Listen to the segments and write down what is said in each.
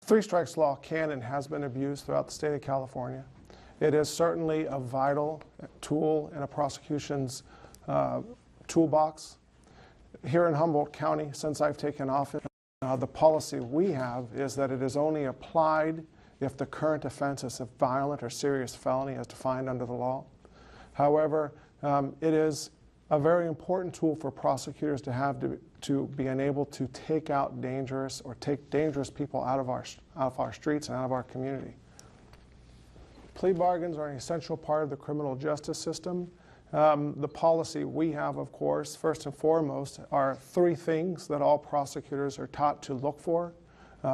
Three strikes law can and has been abused throughout the state of California. It is certainly a vital tool in a prosecution's toolbox. Here in Humboldt County, since I've taken office, the policy we have is that it is only applied if the current offense is a violent or serious felony as defined under the law. However, it is a very important tool for prosecutors to have to be able to take out dangerous people out of our streets and out of our community. Plea bargains are an essential part of the criminal justice system. The policy we have, of course, first and foremost, are three things that all prosecutors are taught to look for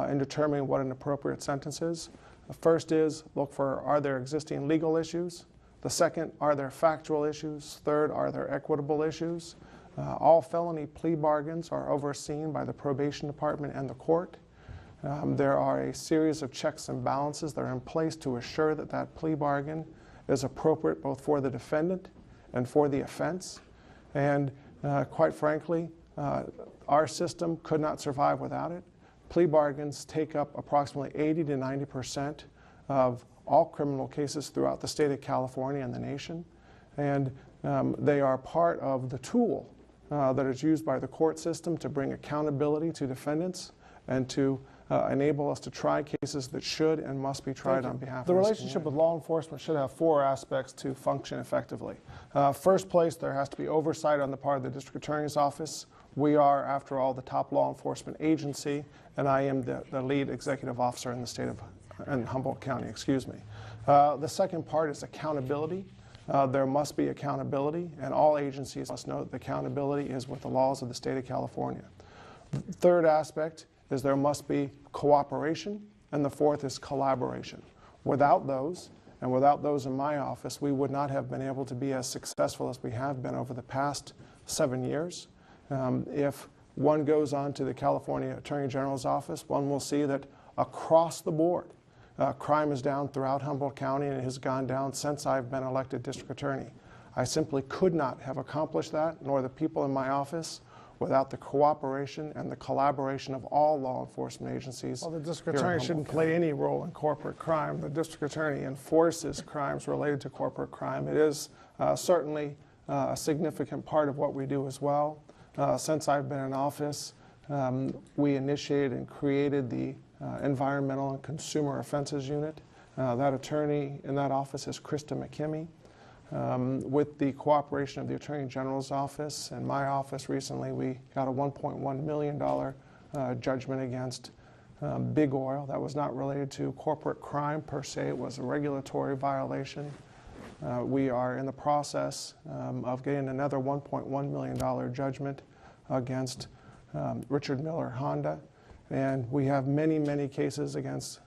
in determining what an appropriate sentence is. The first is look for, are there existing legal issues? The second, are there factual issues? Third, are there equitable issues? All felony plea bargains are overseen by the probation department and the court. There are a series of checks and balances that are in place to assure that that plea bargain is appropriate both for the defendant and for the offense. And quite frankly, our system could not survive without it. Plea bargains take up approximately 80 to 90% of all criminal cases throughout the state of California and the nation. And they are part of the tool that is used by the court system to bring accountability to defendants and to enable us to try cases that should and must be tried on behalf of the relationship with law enforcement should have four aspects to function effectively. First place, there has to be oversight on the part of the district attorney's office. We are, after all, the top law enforcement agency, and I am the lead executive officer in the state of Humboldt County, excuse me. The second part is accountability. There must be accountability, and all agencies must know that accountability is with the laws of the state of California. The third aspect is there must be cooperation, and the fourth is collaboration. Without those, and without those in my office, we would not have been able to be as successful as we have been over the past 7 years. If one goes on to the California Attorney General's office, one will see that across the board, crime is down throughout Humboldt County, and it has gone down since I've been elected district attorney. I simply could not have accomplished that, nor the people in my office, without the cooperation and the collaboration of all law enforcement agencies. Well, the district attorney shouldn't play any role in corporate crime. The district attorney enforces crimes related to corporate crime. It is certainly a significant part of what we do as well. Since I've been in office, we initiated and created the Environmental and Consumer Offenses Unit. That attorney in that office is Krista McKimmey. With the cooperation of the Attorney General's office and my office recently, we got a $1.1 million judgment against Big Oil. That was not related to corporate crime per se. It was a regulatory violation. We are in the process of getting another $1.1 million judgment against Richard Miller Honda. And we have many, many cases against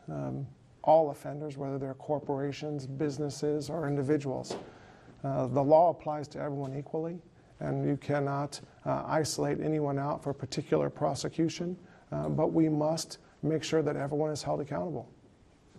all offenders, whether they're corporations, businesses, or individuals. The law applies to everyone equally, and you cannot isolate anyone out for a particular prosecution, but we must make sure that everyone is held accountable.